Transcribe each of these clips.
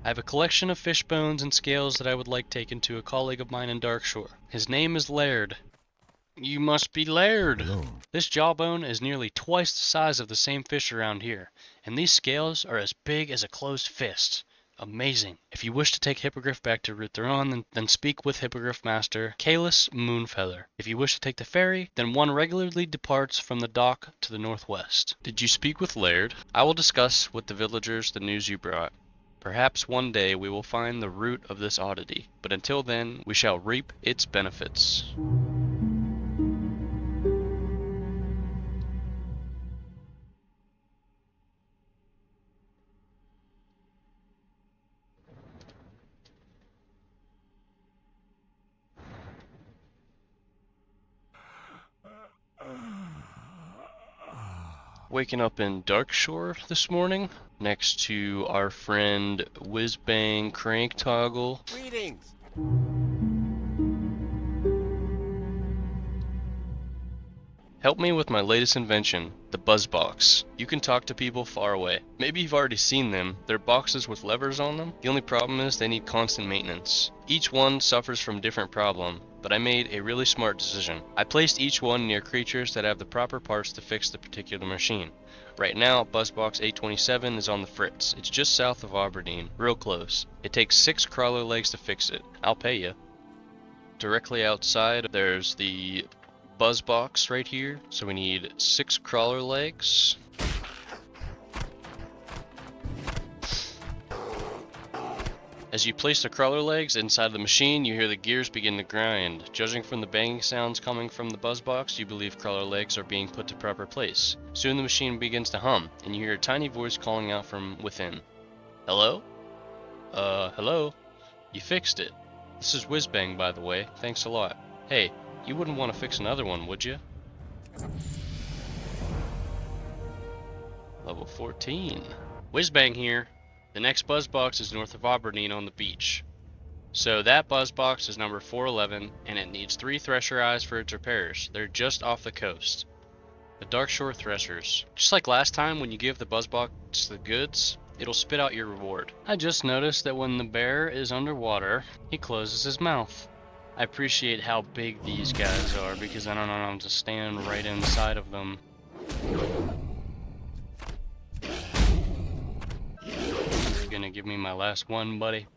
I have a collection of fish bones and scales that I would like taken to a colleague of mine in Darkshore. His name is Laird. You must be Laird. Hello. This jawbone is nearly twice the size of the same fish around here, and these scales are as big as a closed fist. Amazing. If you wish to take Hippogriff back to Rutheron, then speak with Hippogriff Master Kalis Moonfeather. If you wish to take the ferry, then one regularly departs from the dock to the northwest. Did you speak with Laird? I will discuss with the villagers the news you brought. Perhaps one day we will find the root of this oddity, but until then we shall reap its benefits. Waking up in Darkshore this morning, next to our friend Whizbang Crank Toggle. Greetings. Help me with my latest invention, the Buzzbox. You can talk to people far away. Maybe you've already seen them. They're boxes with levers on them. The only problem is they need constant maintenance. Each one suffers from a different problem, but I made a really smart decision. I placed each one near creatures that have the proper parts to fix the particular machine. Right now, Buzzbox 827 is on the fritz. It's just south of Aberdeen, real close. It takes 6 crawler legs to fix it. I'll pay you. Directly outside, there's the Buzzbox right here. So we need 6 crawler legs. As you place the crawler legs inside the machine, you hear the gears begin to grind. Judging from the banging sounds coming from the Buzzbox, you believe crawler legs are being put to proper place. Soon the machine begins to hum, and you hear a tiny voice calling out from within. Hello? Hello? You fixed it. This is Whizbang, by the way. Thanks a lot. Hey, you wouldn't want to fix another one, would you? Level 14. Whizbang here. The next Buzzbox is north of Aberdeen on the beach. So that Buzzbox is number 411, and it needs 3 Thresher Eyes for its repairs. They're just off the coast. The Darkshore Threshers. Just like last time when you give the Buzzbox the goods, it'll spit out your reward. I just noticed that when the bear is underwater, he closes his mouth. I appreciate how big these guys are because I don't know how to stand right inside of them. You're gonna give me my last one, buddy?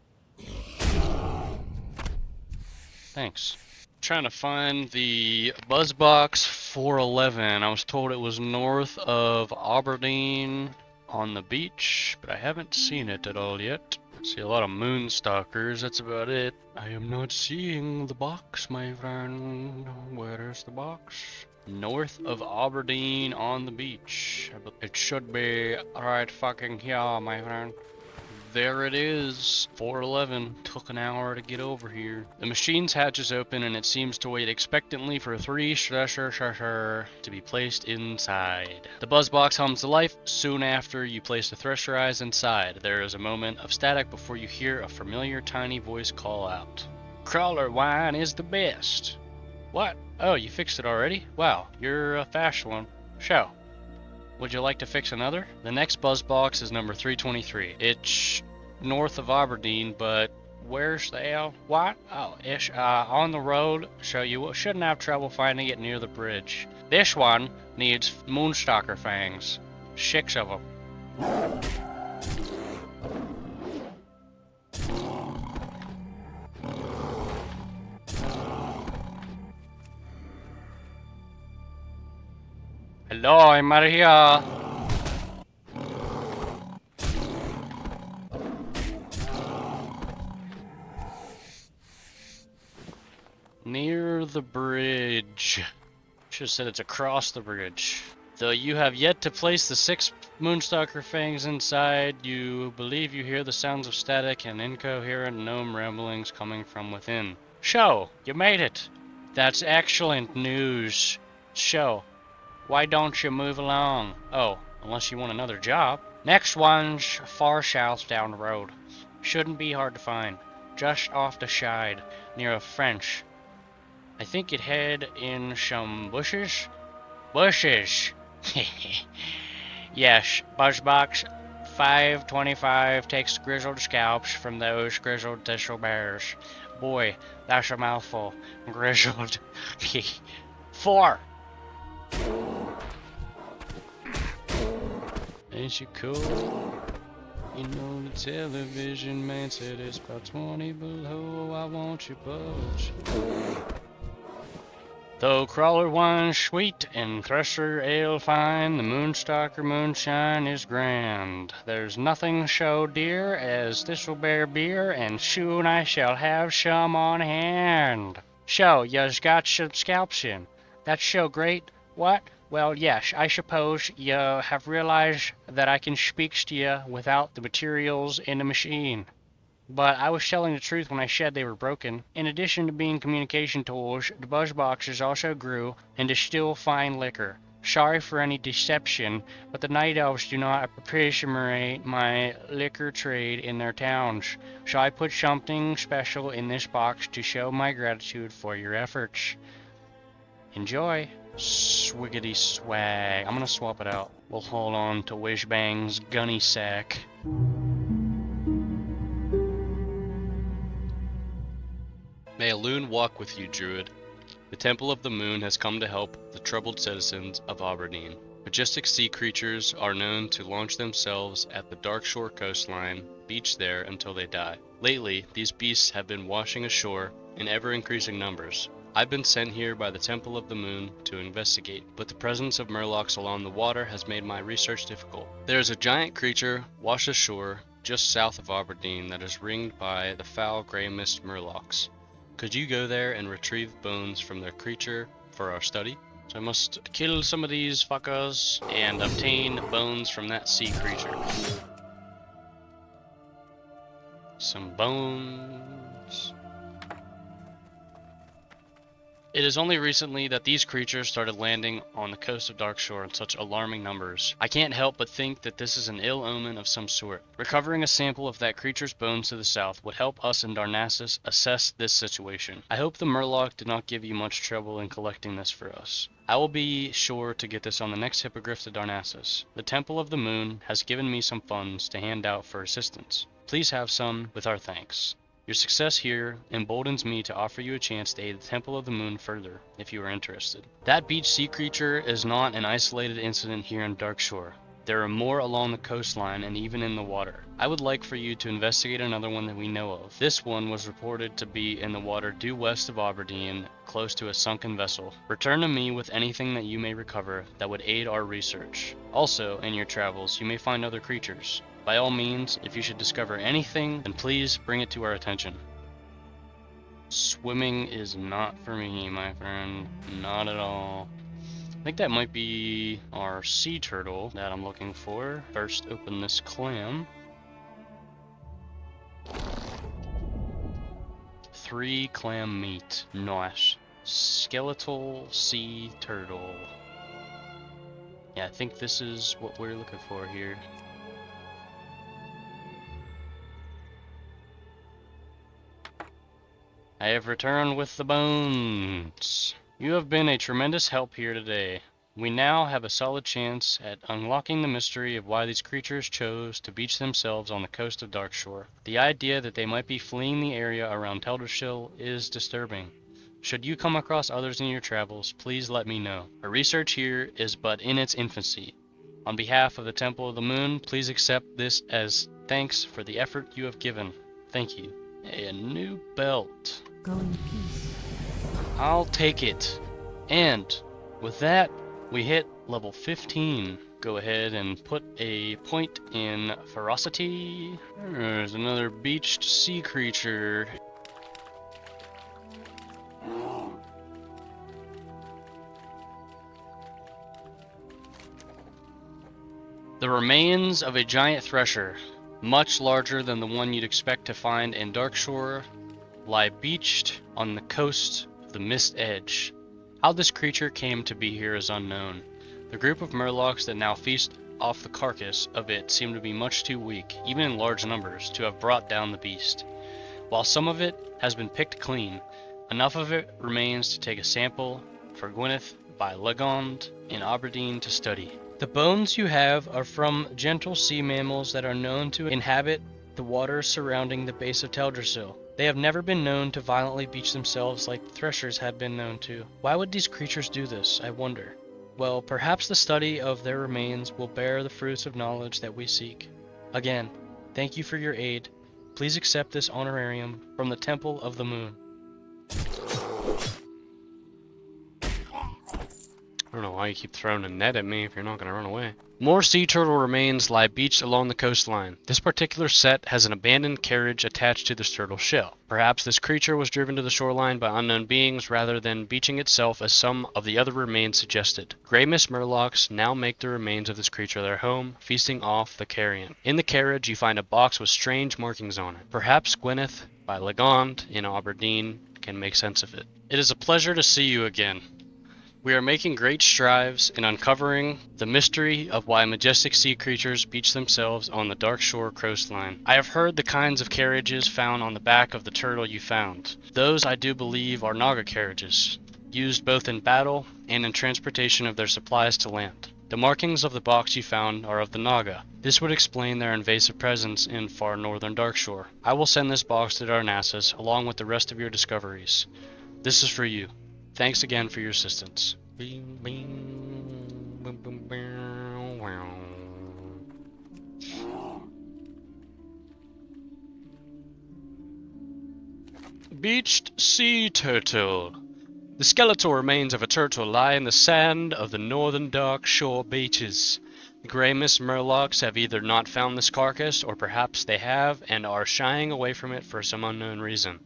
Thanks. Trying to find the Buzzbox 411. I was told it was north of Aberdeen on the beach, but I haven't seen it at all yet. See a lot of moonstalkers, that's about it. I am not seeing the box, my friend. Where is the box? North of Aberdeen on the beach. It should be right fucking here, my friend. There it is. 411. Took an hour to get over here. The machine's hatch is open and it seems to wait expectantly for 3 Thresher to be placed inside. The Buzzbox hums to life. Soon after you place the Thresher Eyes inside, there is a moment of static before you hear a familiar tiny voice call out. Crawler wine is the best. What? Oh, you fixed it already? Wow, you're a fast one. Show. Would you like to fix another? The next Buzzbox is number 323. It's north of Aberdeen, but where's the hell? What? Oh, it's on the road, so you shouldn't have trouble finding it near the bridge. This one needs moonstalker fangs. 6 of them. Hello, I'm out here. Near the bridge. Should have said it's across the bridge. Though you have yet to place the 6 Moonstalker fangs inside, you believe you hear the sounds of static and incoherent gnome ramblings coming from within. Show, you made it. That's excellent news. Show. Why don't you move along? Oh, unless you want another job. Next one's far south down the road. Shouldn't be hard to find. Just off the side, near a French. I think it had in some bushes. Bushes! Yes, Buzzbox 525 takes grizzled scalps from those grizzled thistle bears. Boy, that's a mouthful. Grizzled. 4. Ain't you cool? You know the television man said it's about 20 below. I want your budge. Though crawler wine's sweet and thresher ale fine, the moonstalker moonshine is grand. There's nothing so dear as thistlebeer beer, and soon I shall have some on hand. So, you's got some scalps in. That's so great. What? Well, yes, I suppose you have realized that I can speak to you without the materials in the machine. But I was telling the truth when I said they were broken. In addition to being communication tools, the buzz boxes also grew into still fine liquor. Sorry for any deception, but the night elves do not appreciate my liquor trade in their towns, so I put something special in this box to show my gratitude for your efforts. Enjoy. Swiggity swag. I'm gonna swap it out. We'll hold on to Wishbang's gunny sack. May a loon walk with you, Druid. The Temple of the Moon has come to help the troubled citizens of Aberdeen. Majestic sea creatures are known to launch themselves at the Darkshore coastline, beach there until they die. Lately, these beasts have been washing ashore in ever-increasing numbers. I've been sent here by the Temple of the Moon to investigate, but the presence of murlocs along the water has made my research difficult. There is a giant creature washed ashore just south of Aberdeen that is ringed by the foul grey mist murlocs. Could you go there and retrieve bones from their creature for our study? So I must kill some of these fuckers and obtain bones from that sea creature. Some bones. It is only recently that these creatures started landing on the coast of Darkshore in such alarming numbers. I can't help but think that this is an ill omen of some sort. Recovering a sample of that creature's bones to the south would help us in Darnassus assess this situation. I hope the Murloc did not give you much trouble in collecting this for us. I will be sure to get this on the next hippogriff to Darnassus. The Temple of the Moon has given me some funds to hand out for assistance. Please have some with our thanks. Your success here emboldens me to offer you a chance to aid the Temple of the Moon further, if you are interested. That beach sea creature is not an isolated incident here in Darkshore. There are more along the coastline and even in the water. I would like for you to investigate another one that we know of. This one was reported to be in the water due west of Aberdeen, close to a sunken vessel. Return to me with anything that you may recover that would aid our research. Also, in your travels, you may find other creatures. By all means, if you should discover anything, then please bring it to our attention. Swimming is not for me, my friend. Not at all. I think that might be our sea turtle that I'm looking for. First, open this clam. 3 clam meat. Nice. Skeletal sea turtle. Yeah, I think this is what we're looking for here. I have returned with the bones. You have been a tremendous help here today. We now have a solid chance at unlocking the mystery of why these creatures chose to beach themselves on the coast of Darkshore. The idea that they might be fleeing the area around Teldershire is disturbing. Should you come across others in your travels, please let me know. Our research here is but in its infancy. On behalf of the Temple of the Moon, please accept this as thanks for the effort you have given. Thank you. A new belt. Go in peace. I'll take it. And with that, we hit level 15. Go ahead and put a point in ferocity. There's another beached sea creature. The remains of a giant thresher, much larger than the one you'd expect to find in Darkshore, lie beached on the coast of the Mist Edge. How this creature came to be here is unknown. The group of murlocs that now feast off the carcass of it seem to be much too weak, even in large numbers, to have brought down the beast. While some of it has been picked clean, enough of it remains to take a sample for Gwyneth by Legond in Aberdeen to study. The bones you have are from gentle sea mammals that are known to inhabit the waters surrounding the base of Teldrassil. They have never been known to violently beach themselves like the threshers had been known to. Why would these creatures do this, I wonder? Well, perhaps the study of their remains will bear the fruits of knowledge that we seek. Again, thank you for your aid. Please accept this honorarium from the Temple of the Moon. I don't know why you keep throwing a net at me if you're not going to run away. More sea turtle remains lie beached along the coastline. This particular set has an abandoned carriage attached to the turtle shell. Perhaps this creature was driven to the shoreline by unknown beings rather than beaching itself as some of the other remains suggested. Grey mist murlocs now make the remains of this creature their home, feasting off the carrion. In the carriage you find a box with strange markings on it. Perhaps Gwyneth, by Legond in Aberdeen, can make sense of it. It is a pleasure to see you again. We are making great strides in uncovering the mystery of why majestic sea creatures beach themselves on the Darkshore coastline. I have heard the kinds of carriages found on the back of the turtle you found. Those I do believe are Naga carriages, used both in battle and in transportation of their supplies to land. The markings of the box you found are of the Naga. This would explain their invasive presence in far northern Darkshore. I will send this box to Darnassus along with the rest of your discoveries. This is for you. Thanks again for your assistance. Beached sea turtle. The skeletal remains of a turtle lie in the sand of the northern Darkshore beaches. The grey mist murlocs have either not found this carcass, or perhaps they have and are shying away from it for some unknown reason.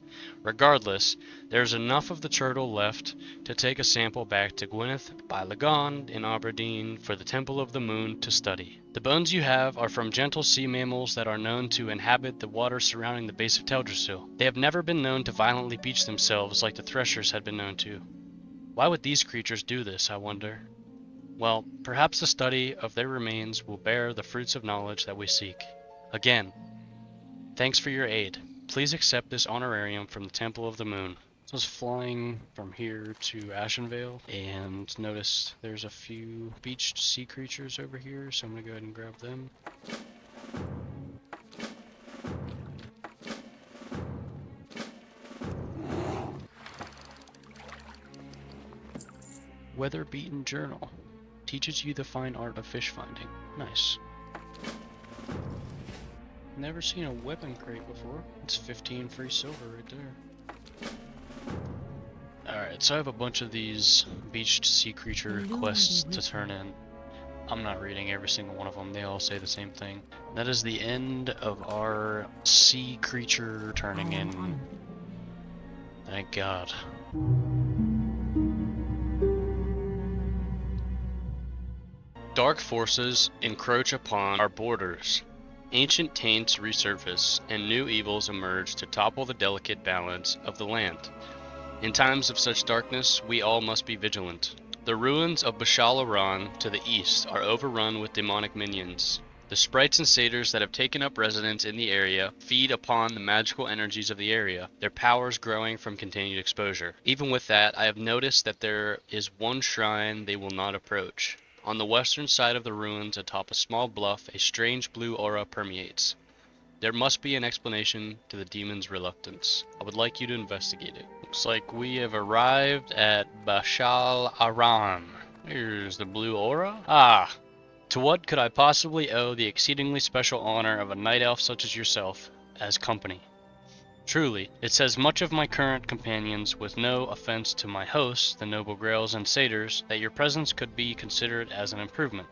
Regardless, there is enough of the turtle left to take a sample back to Gwyneth by Legond in Aberdeen for the Temple of the Moon to study. The bones you have are from gentle sea mammals that are known to inhabit the water surrounding the base of Teldrassil. They have never been known to violently beach themselves like the threshers had been known to. Why would these creatures do this, I wonder? Well, perhaps the study of their remains will bear the fruits of knowledge that we seek. Again, thanks for your aid. Please accept this honorarium from the Temple of the Moon. So I was flying from here to Ashenvale and noticed there's a few beached sea creatures over here, so I'm going to go ahead and grab them. Weather-beaten journal. Teaches you the fine art of fish finding. Nice. Never seen a weapon crate before. It's 15 free silver right there. Alright, so I have a bunch of these beached sea creature quests to turn in. I'm not reading every single one of them. They all say the same thing. That is the end of our sea creature turning in. Thank God. Dark forces encroach upon our borders. Ancient taints resurface, and new evils emerge to topple the delicate balance of the land. In times of such darkness, we all must be vigilant. The ruins of Bashal Aran to the east are overrun with demonic minions. The sprites and satyrs that have taken up residence in the area feed upon the magical energies of the area, their powers growing from continued exposure. Even with that, I have noticed that there is one shrine they will not approach. On the western side of the ruins atop a small bluff, a strange blue aura permeates. There must be an explanation to the demon's reluctance. I would like you to investigate it. Looks like we have arrived at Bashal Aran. Here's the blue aura. Ah! To what could I possibly owe the exceedingly special honor of a night elf such as yourself as company? Truly, it says much of my current companions, with no offense to my hosts, the noble grails and satyrs, that your presence could be considered as an improvement.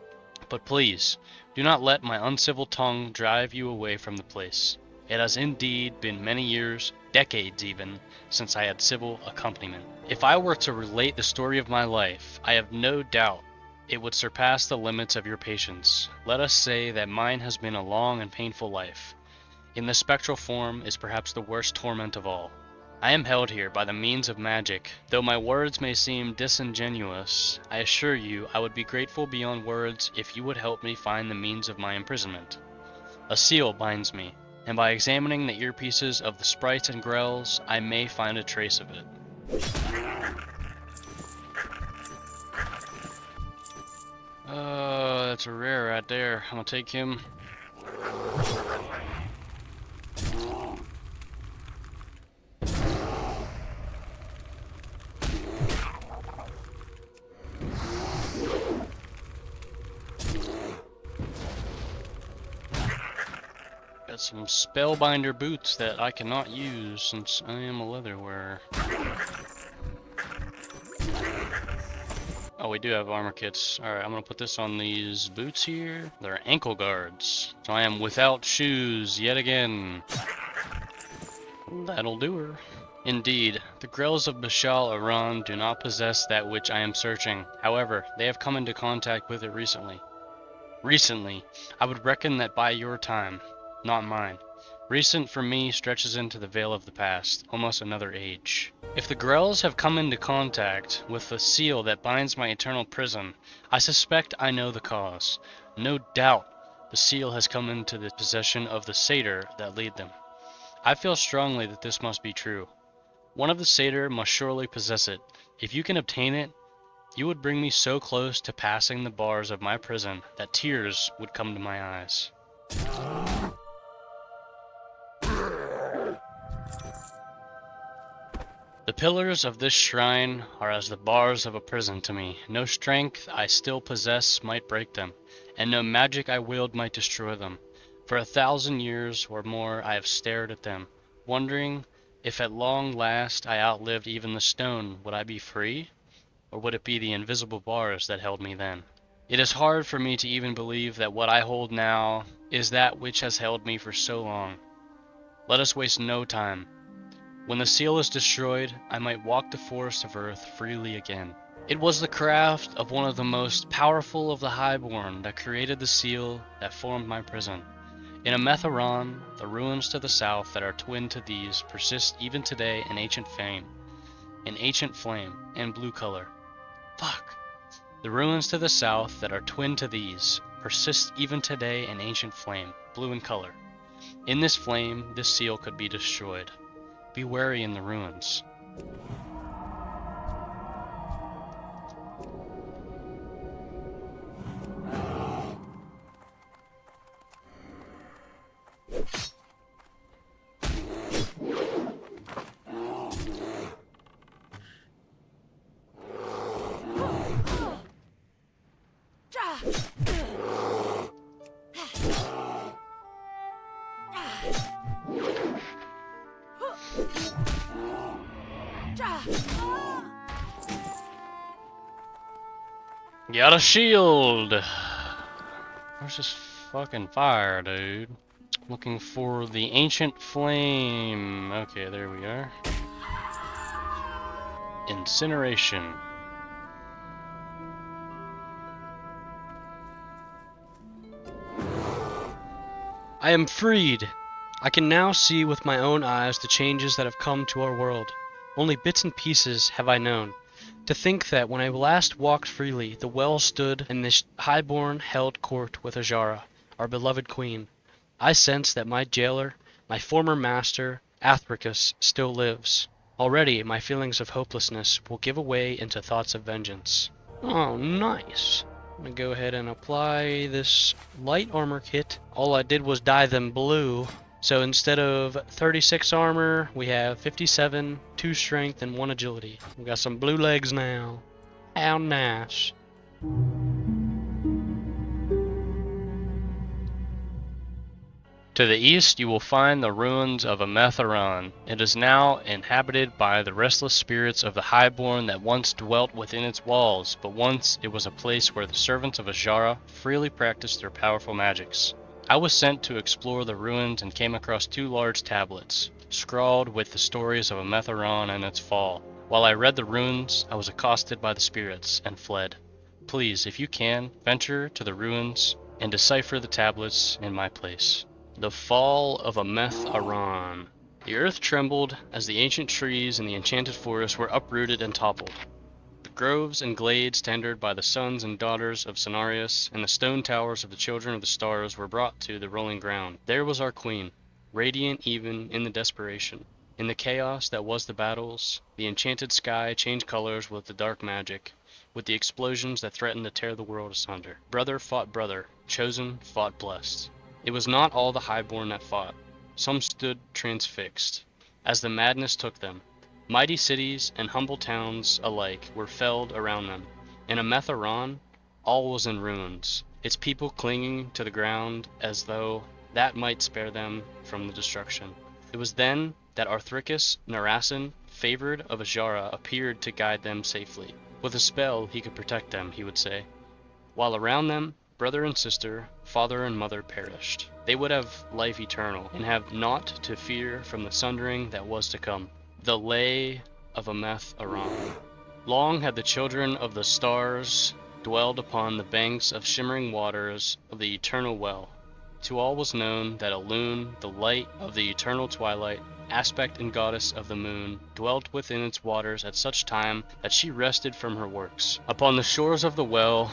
But please, do not let my uncivil tongue drive you away from the place. It has indeed been many years, decades even, since I had civil accompaniment. If I were to relate the story of my life, I have no doubt it would surpass the limits of your patience. Let us say that mine has been a long and painful life. In the spectral form is perhaps the worst torment of all. I am held here by the means of magic. Though my words may seem disingenuous, I assure you I would be grateful beyond words if you would help me find the means of my imprisonment. A seal binds me, and by examining the earpieces of the sprites and grells, I may find a trace of it. That's That's a rare right there. I'm gonna take him. Got some spellbinder boots that I cannot use since I am a leather wearer. Oh, we do have armor kits. Alright, I'm gonna put this on these boots here. They're ankle guards. So I am without shoes yet again. That'll do her. Indeed, the Grells of Bashal Iran do not possess that which I am searching. However, they have come into contact with it recently. I would reckon that by your time, not mine. Recent for me stretches into the veil of the past, almost another age. If the Grells have come into contact with the seal that binds my eternal prison, I suspect I know the cause. No doubt, the seal has come into the possession of the satyr that lead them. I feel strongly that this must be true. One of the satyr must surely possess it. If you can obtain it, you would bring me so close to passing the bars of my prison that tears would come to my eyes. The pillars of this shrine are as the bars of a prison to me. No strength I still possess might break them, and no magic I wield might destroy them. For 1,000 years or more I have stared at them, wondering if at long last I outlived even the stone, would I be free? Or would it be the invisible bars that held me then? It is hard for me to even believe that what I hold now is that which has held me for so long. Let us waste no time. When the seal is destroyed, I might walk the forest of earth freely again. It was the craft of one of the most powerful of the Highborn that created the seal that formed my prison. In Ametharon, the ruins to the south that are twin to these persist even today in ancient flame, and blue color. Fuck. The ruins to the south that are twin to these persist even today in ancient flame, blue in color. In this flame, this seal could be destroyed. Be wary in the ruins. Got a shield! Where's this fucking fire, dude? Looking for the ancient flame. Okay, there we are. Incineration. I am freed! I can now see with my own eyes the changes that have come to our world. Only bits and pieces have I known. To think that when I last walked freely, the well stood and this highborn held court with Ajara, our beloved queen. I sense that my jailer, my former master, Athricus, still lives. Already my feelings of hopelessness will give way into thoughts of vengeance. Oh, nice. I'm gonna go ahead and apply this light armor kit. All I did was dye them blue. So instead of 36 armor, we have 57, 2 strength, and 1 agility. We got some blue legs now. How nice. To the east, you will find the ruins of Ametharon. It is now inhabited by the restless spirits of the Highborn that once dwelt within its walls, but once it was a place where the servants of Ajara freely practiced their powerful magics. I was sent to explore the ruins and came across 2 large tablets, scrawled with the stories of Ametharon and its fall. While I read the runes, I was accosted by the spirits and fled. Please, if you can, venture to the ruins and decipher the tablets in my place. The fall of Ametharon. The earth trembled as the ancient trees in the enchanted forest were uprooted and toppled. The groves and glades tendered by the sons and daughters of Cenarius and the stone towers of the children of the stars were brought to the rolling ground. There was our queen, radiant even in the desperation. In the chaos that was the battles, the enchanted sky changed colors with the dark magic. with the explosions that threatened to tear the world asunder. Brother fought brother, chosen fought blessed. It was not all the highborn that fought. Some stood transfixed, as the madness took them. Mighty cities and humble towns alike were felled around them. In Ametheron, all was in ruins, its people clinging to the ground as though that might spare them from the destruction. It was then that Arthricus Narasin, favored of Ajara, appeared to guide them safely. With a spell he could protect them, he would say. While around them, brother and sister, father and mother perished. They would have life eternal, and have naught to fear from the sundering that was to come. The Lay of Ametheron. Long had the children of the stars dwelled upon the banks of shimmering waters of the eternal well. To all was known that Elune, the light of the eternal twilight, aspect and goddess of the moon, dwelt within its waters at such time that she rested from her works. Upon the shores of the well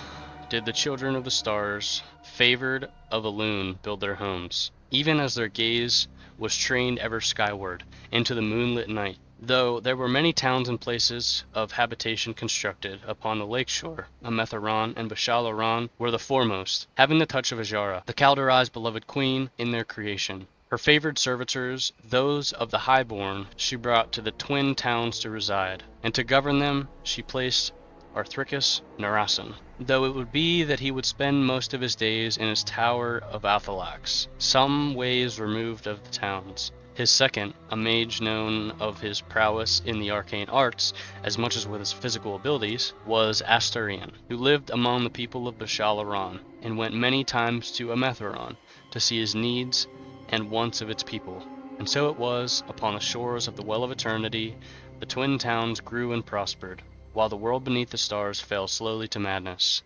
did the children of the stars, favored of Elune, build their homes, even as their gaze was trained ever skyward into the moonlit night. Though there were many towns and places of habitation constructed upon the lake shore, Ametheron and Bashalaran were the foremost, having the touch of Ajara, the Kaldera's beloved queen, in their creation. Her favored servitors, those of the highborn, she brought to the twin towns to reside, and to govern them she placed Arthricus Narasin, though it would be that he would spend most of his days in his tower of Athalax, some ways removed of the towns. His second, a mage known of his prowess in the arcane arts, as much as with his physical abilities, was Astarion, who lived among the people of Bashalaran, and went many times to Ametheron to see his needs and wants of its people. And so it was, upon the shores of the Well of Eternity, the twin towns grew and prospered, while the world beneath the stars fell slowly to madness.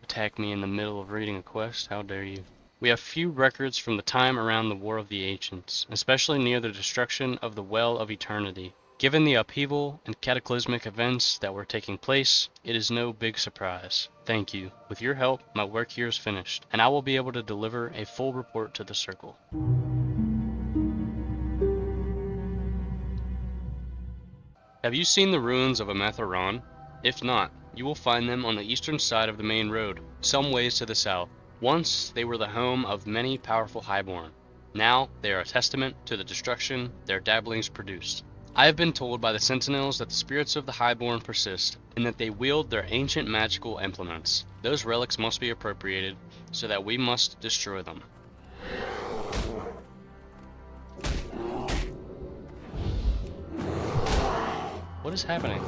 Attack me in the middle of reading a quest? How dare you? We have few records from the time around the War of the Ancients, especially near the destruction of the Well of Eternity. Given the upheaval and cataclysmic events that were taking place, it is no big surprise. Thank you. With your help, my work here is finished, and I will be able to deliver a full report to the Circle. Have you seen the ruins of Ametheron? If not, you will find them on the eastern side of the main road, some ways to the south. Once they were the home of many powerful highborn. Now they are a testament to the destruction their dabblings produced. I have been told by the sentinels that the spirits of the highborn persist, and that they wield their ancient magical implements. Those relics must be appropriated, so that we must destroy them. What is happening?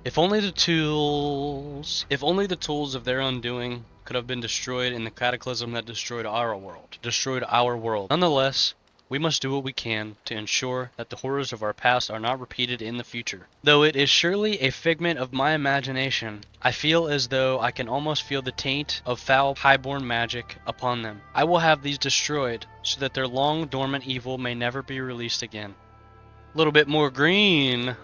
If only the tools of their undoing could have been destroyed in the cataclysm that destroyed our world. Nonetheless, we must do what we can to ensure that the horrors of our past are not repeated in the future. Though it is surely a figment of my imagination, I feel as though I can almost feel the taint of foul highborn magic upon them. I will have these destroyed, so that their long dormant evil may never be released again. A little bit more green.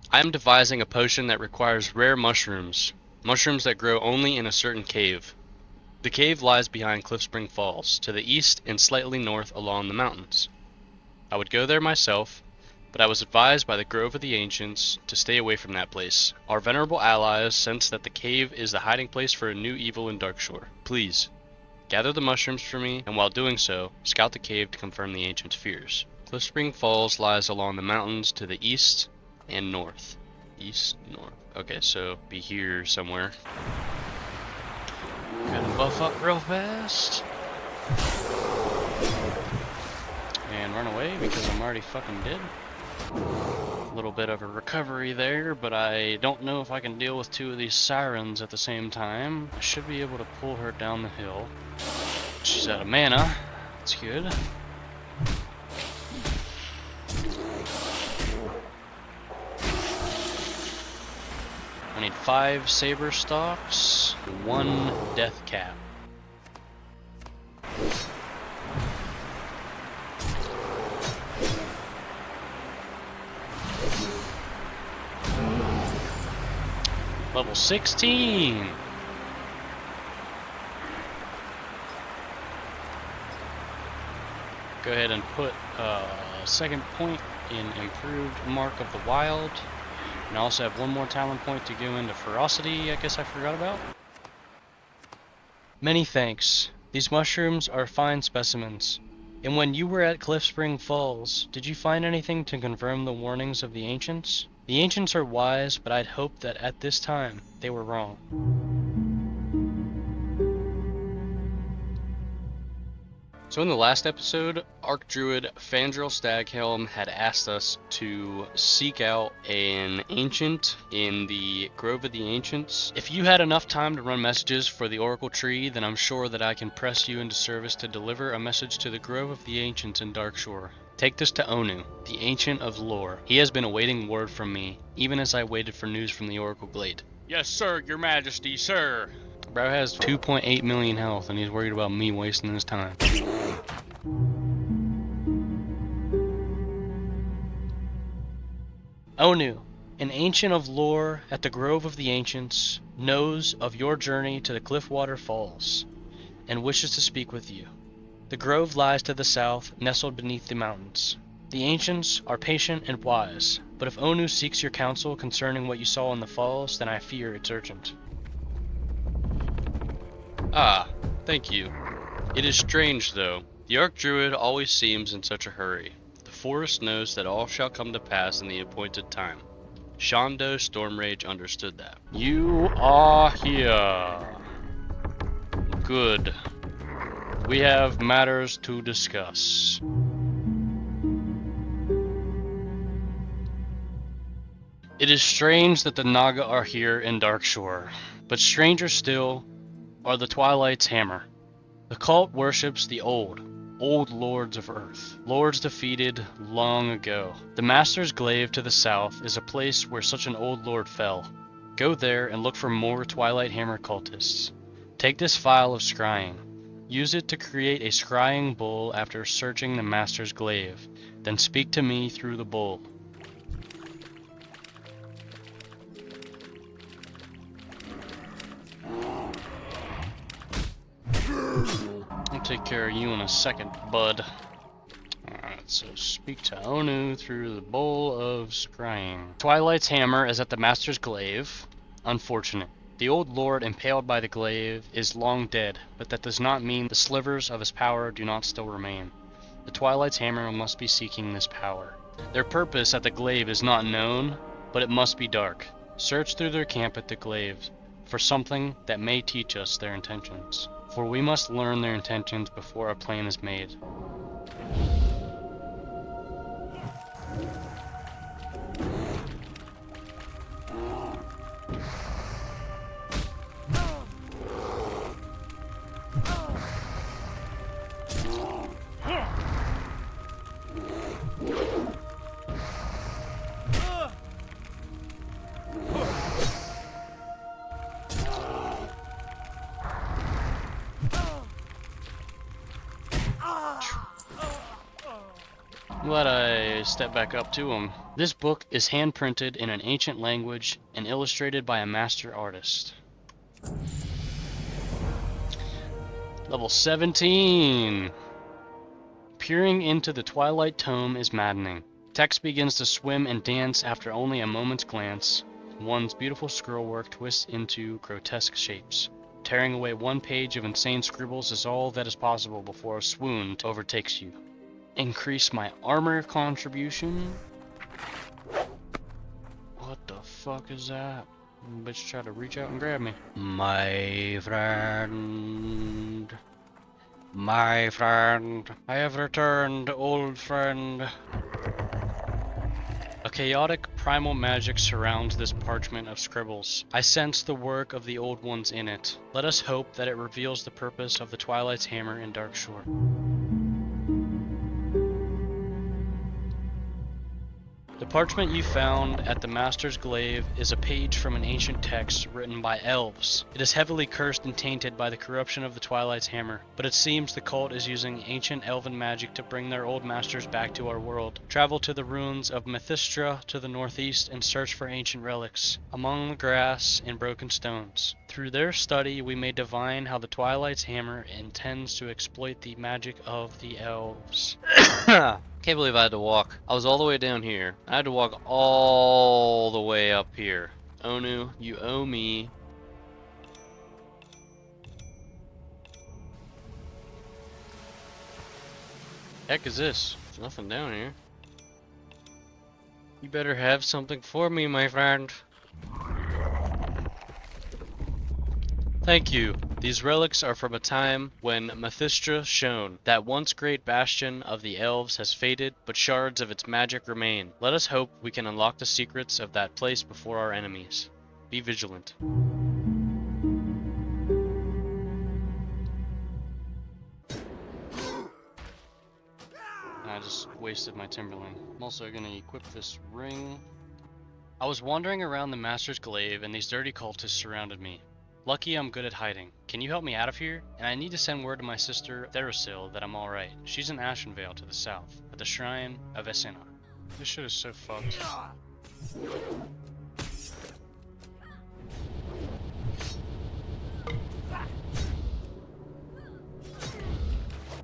I am devising a potion that requires rare mushrooms that grow only in a certain cave. The cave lies behind Cliffspring Falls, to the east and slightly north along the mountains. I would go there myself, but I was advised by the Grove of the Ancients to stay away from that place. Our venerable allies sense that the cave is the hiding place for a new evil in Darkshore. Please, gather the mushrooms for me, and while doing so, scout the cave to confirm the Ancients' fears. Cliffspring Falls lies along the mountains to the east and north. East, north. Okay, so be here somewhere. Gotta buff up real fast. And run away because I'm already fucking dead. A little bit of a recovery there, but I don't know if I can deal with two of these sirens at the same time. I should be able to pull her down the hill. She's out of mana. That's good. I need 5 saber stalks, 1 death cap. Level 16! Go ahead and put a second point in Improved Mark of the Wild. And I also have one more talent point to go into Ferocity, I guess I forgot about. Many thanks. These mushrooms are fine specimens. And when you were at Cliff Spring Falls, did you find anything to confirm the warnings of the ancients? The ancients are wise, but I'd hoped that at this time, they were wrong. So in the last episode, Archdruid Fandral Staghelm had asked us to seek out an ancient in the Grove of the Ancients. If you had enough time to run messages for the Oracle Tree, then I'm sure that I can press you into service to deliver a message to the Grove of the Ancients in Darkshore. Take this to Onu, the Ancient of Lore. He has been awaiting word from me, even as I waited for news from the Oracle Glade. Yes, sir, your majesty, sir. Bro has 2.8 million health, and he's worried about me wasting his time. Onu, an ancient of lore at the Grove of the Ancients, knows of your journey to the Cliffwater Falls, and wishes to speak with you. The grove lies to the south, nestled beneath the mountains. The ancients are patient and wise, but if Onu seeks your counsel concerning what you saw in the falls, then I fear it's urgent. Ah, thank you. It is strange, though. The Archdruid always seems in such a hurry. The forest knows that all shall come to pass in the appointed time. Shondo Stormrage understood that. You are here. Good. We have matters to discuss. It is strange that the Naga are here in Darkshore, but stranger still are the Twilight's Hammer. The cult worships the old lords of Earth, lords defeated long ago. The Master's Glaive to the south is a place where such an old lord fell. Go there and look for more Twilight Hammer cultists. Take this vial of scrying. Use it to create a scrying bowl after searching the Master's Glaive. Then speak to me through the bowl. I'll take care of you in a second, bud. Alright, so speak to Onu through the bowl of scrying. Twilight's hammer is at the Master's Glaive. Unfortunate. The old lord impaled by the glaive is long dead, but that does not mean the slivers of his power do not still remain. The Twilight's hammer must be seeking this power. Their purpose at the glaive is not known, but it must be dark. Search through their camp at the glaive for something that may teach us their intentions. For we must learn their intentions before a plan is made. I'm glad I stepped back up to him. This book is hand-printed in an ancient language and illustrated by a master artist. Level 17! Peering into the Twilight Tome is maddening. Text begins to swim and dance after only a moment's glance. One's beautiful scrollwork twists into grotesque shapes. Tearing away one page of insane scribbles is all that is possible before a swoon overtakes you. Increase my armor contribution? What the fuck is that? Bitch tried to reach out and grab me. My friend. My friend. I have returned, old friend. A chaotic primal magic surrounds this parchment of scribbles. I sense the work of the old ones in it. Let us hope that it reveals the purpose of the Twilight's hammer in Darkshore. The parchment you found at the Master's Glaive is a page from an ancient text written by elves. It is heavily cursed and tainted by the corruption of the Twilight's hammer, but it seems the cult is using ancient elven magic to bring their old masters back to our world. Travel to the ruins of Mithistra to the northeast and search for ancient relics among the grass and broken stones. Through their study, we may divine how the Twilight's hammer intends to exploit the magic of the elves. Can't believe I had to walk. I was all the way down here. I had to walk all the way up here. Onu, you owe me. Heck is this? There's nothing down here. You better have something for me, my friend. Thank you. These relics are from a time when Mithistra shone. That once great bastion of the elves has faded, but shards of its magic remain. Let us hope we can unlock the secrets of that place before our enemies. Be vigilant. I just wasted my Timberling. I'm also gonna equip this ring. I was wandering around the Master's Glaive and these dirty cultists surrounded me. Lucky I'm good at hiding. Can you help me out of here? And I need to send word to my sister Therasil that I'm alright. She's in Ashenvale to the south, at the shrine of Esena. This shit is so fucked.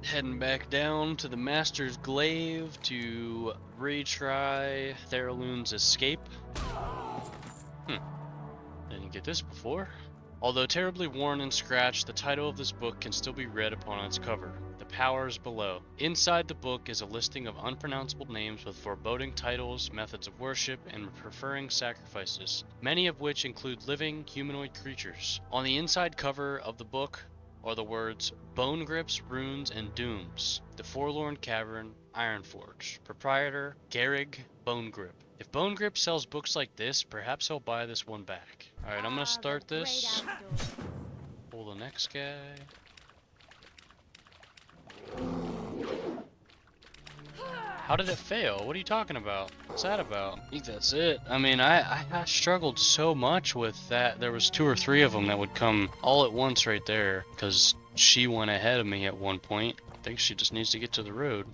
Heading back down to the Master's Glaive to retry Theralune's escape. Didn't get this before. Although terribly worn and scratched, the title of this book can still be read upon its cover. The Powers Below. Inside the book is a listing of unpronounceable names with foreboding titles, methods of worship, and preferring sacrifices, many of which include living, humanoid creatures. On the inside cover of the book are the words Bone Grips, Runes, and Dooms. The Forlorn Cavern, Ironforge. Proprietor, Garrig Bone Grip. If Bone Grip sells books like this, perhaps he'll buy this one back. Alright, I'm gonna start this. Pull the next guy. How did it fail? What are you talking about? What's that about? I think that's it. I mean, I struggled so much with that. There was 2 or 3 of them that would come all at once right there. Because she went ahead of me at one point. I think she just needs to get to the road.